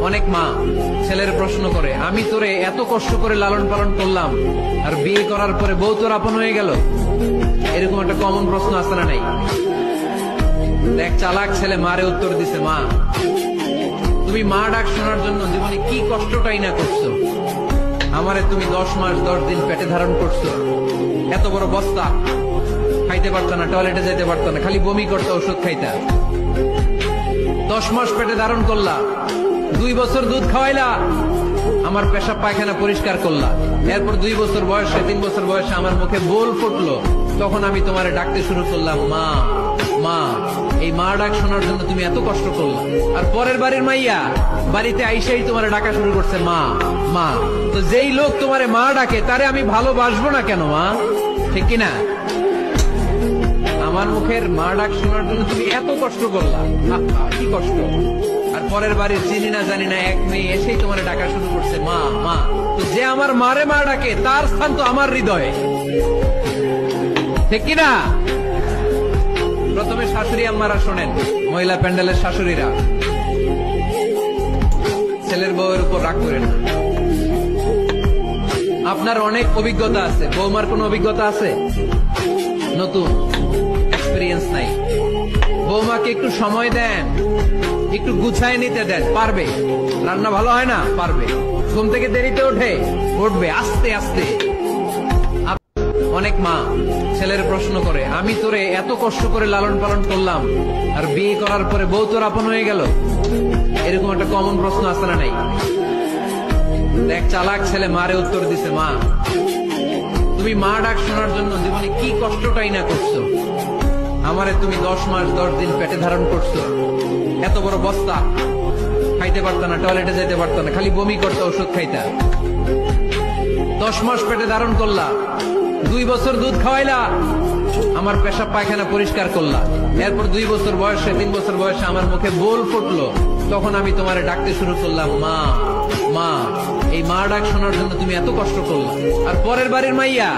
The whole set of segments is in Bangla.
অনেক মা ছেলের প্রশ্ন করে, আমি তোরে এত কষ্ট করে লালন পালন করলাম আর বিয়ে করার পরে বউ তোর আপন হয়ে গেল। এরকম একটা কমন প্রশ্ন আছে না নাই? এক চালাক ছেলে মারে উত্তর দিছে, মা তুমি মা ডাক শোনার জন্য জীবনে কি কষ্টটাই না করছো। আমারে তুমি 10 মাস 10 দিন পেটে ধারণ করছো, এত বড় বস্তা, খাইতে পারতো না, টয়লেটে যেতে পারতো না, খালি বমি করতো, ওষুধ খাইতা। 10 মাস পেটে ধারণ করলা, 2 বছর দুধ খাওয়াইলা, আমার পেশাব পায়খানা পরিষ্কার করলা। এরপর 2 বছর বয়সে 3 বছর বয়সে আমার মুখে বোল ফুটলো, তখন আমি তোমারে ডাকতে শুরু করলাম, মা মা। এই মা ডাক শোনার জন্য তুমি এত কষ্ট করলা, আর পরের বাড়ির মাইয়া বাড়িতে আইসাই তোমারে ডাকা শুরু করছে মা মা। তো যেই লোক তোমারে মা ডাকে তারে আমি ভালোবাসবো না কেন মা? ঠিক কিনা? আমার মুখের মা ডাক শোনার জন্য তুমি এত কষ্ট করলা, কি কষ্ট। আর পরের বাড়ির চিনি না জানি না এক মেয়ে এসেই তোমার ডাকা শুরু করছে মা মা। তো যে আমার মারে মা ডাকে তার স্থান তো আমার হৃদয়ে, ঠিক কিনা? প্রথমে শাশুড়ি আম্মারা শোনেন, মহিলা প্যান্ডেলের শাশুড়িরা, ছেলের বউয়ের উপর রাগ করেন না। আপনার অনেক অভিজ্ঞতা আছে, বৌমার কোন অভিজ্ঞতা আছে? নতুন এক্সপেরিয়েন্স নাই। বৌমাকে একটু সময় দেন, একটু গুছায় নিতে দেন, পারবে। রান্না ভালো হয় না, পারবে। ঘুম থেকে দেরিতে উঠবে আস্তে আস্তে। অনেক মা ছেলের প্রশ্ন করে, আমি তোরে এত কষ্ট করে লালন পালন করলাম আর বিয়ে করার পরে বউ তোর আপন হয়ে গেল। এরকম একটা কমন প্রশ্ন আছে না নাই? এক চালাক ছেলে মারে উত্তর দিছে, মা তুমি মা ডাক শোনার জন্য জীবনে কি কষ্টটাই না করছো। আমারে তুমি 10 মাস 10 দিন পেটে ধারণ করছো, এত বড় বস্তা, খাইতে পারতো না, টয়লেটে যেতে পারতো না, খালি বমি করতো, ওষুধ খাইতা। 10 মাস পেটে ধারণ করলা, 2 বছর দুধ খাওয়াইলা, আমার পেশাব পায়খানা পরিষ্কার করলা। এরপর 2 বছর বয়সে 3 বছর বয়সে আমার মুখে বোল ফুটলো, তখন আমি তোমারে ডাকতে শুরু করলাম মা মা। এই মা ডাক শোনার জন্য তুমি এত কষ্ট করলা, আর পরের বাড়ির মাইয়া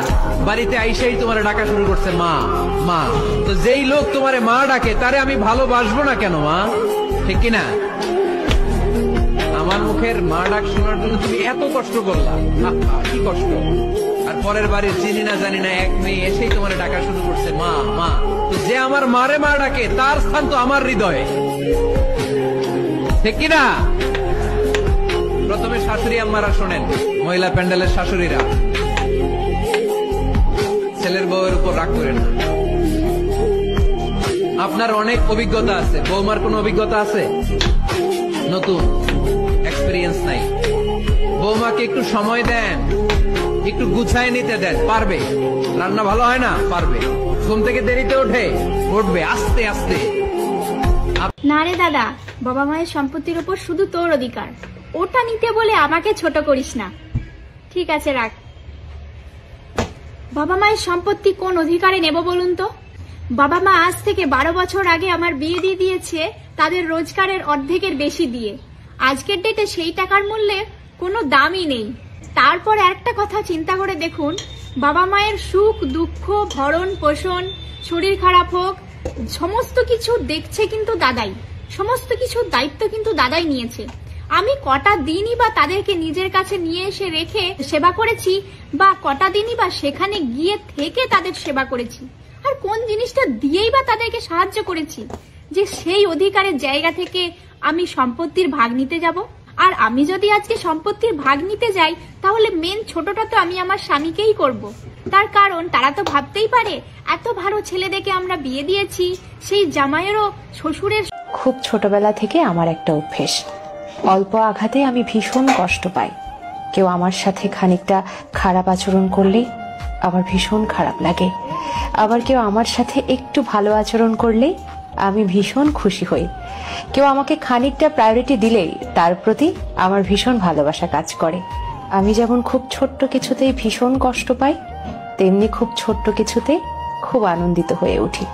বাড়িতে আইসাই তোমারে ডাকা শুরু করছে মা মা। তো যেই লোক তোমারে মা ডাকে তারে আমি ভালোবাসবো না কেন মা? ঠিক কিনা? আমার মুখের মা ডাক শোনার জন্য তুমি এত কষ্ট করলা, কি কষ্ট। আর পরের বাড়ির চিনি না জানি না এক মেয়ে এসেই তোমার ডাকা শুরু করছে মা মা। তো যে আমার মারে মা ডাকে তার স্থান তো আমার হৃদয়ে, ঠিক কিনা? প্রথমে শাশুড়ি আম্মারা শোনেন, মহিলা প্যান্ডেলের শাশুড়িরা, ছেলের বউয়ের উপর রাগ করেন না। আপনার অনেক অভিজ্ঞতা আছে, বৌমার কোন অভিজ্ঞতা আছে? নতুন এক্সপেরিয়েন্স নাই। বৌমাকে একটু সময় দেন, একটু গুছায় নিতে দেন, পারবে। রান্না ভালো হয় না, পারবে। ঘুম থেকে দেরিতে উঠবে আস্তে আস্তে। না রে দাদা, বাবা মায়ের সম্পত্তির উপর শুধু তোর অধিকার, ওটা নিতে বলে আমাকে ছোট করিস না। ঠিক আছে, রাখ। বাবা মায়ের সম্পত্তি কোন অধিকারে নেব বলুন তো? বাবা মা আজ থেকে 12 বছর আগে আমার বিয়ে দিয়ে দিয়েছে তাদের রোজগারের অর্ধেকের বেশি দিয়ে। আজকের ডেটে সেই টাকার মূল্যে কোনো দামই নেই। তারপর একটা কথা চিন্তা করে দেখুন, বাবা মায়ের সুখ দুঃখ ভরণ পোষণ, শরীর খারাপ হোক, সমস্ত কিছু দেখছে কিন্তু দাদাই, সমস্ত কিছু দায়িত্ব কিন্তু দাদাই নিয়েছে। আমি কটা দিনই বা তাদেরকে নিজের কাছে নিয়ে এসে রেখে সেবা করেছি, বা কটা দিনই বা সেখানে গিয়ে থেকে তাদের সেবা করেছি, আর কোন জিনিসটা দিয়েই বা তাদেরকে সাহায্য করেছি যে সেই অধিকারের জায়গা থেকে আমি সম্পত্তির ভাগ নিতে যাব? আর আমি যদি আজকে সম্পত্তির ভাগ নিতে যাই, তাহলে মেন ছোটটা তো আমি আমার স্বামীকেই করব। তার কারণ তারা তো ভাবতেই পারে এত ভালো ছেলে দেখে আমরা বিয়ে দিয়েছি, সেই জামাইয়েরও শ্বশুরের। খুব ছোটবেলা থেকে আমার একটা অভ্যেস, অল্প আঘাতে আমি ভীষণ কষ্ট পাই। কেউ আমার সাথে খানিকটা খারাপ আচরণ করলে আমার ভীষণ খারাপ লাগে, আবার কেউ আমার সাথে একটু ভালো আচরণ করলে আমি ভীষণ খুশি হই। কেউ আমাকে খানিকটা প্রায়োরিটি দিলেই তার প্রতি আমার ভীষণ ভালোবাসা কাজ করে। আমি যেমন খুব ছোট্ট কিছুতেই ভীষণ কষ্ট পাই, তেমনি খুব ছোট্ট কিছুতে খুব আনন্দিত হয়ে উঠি।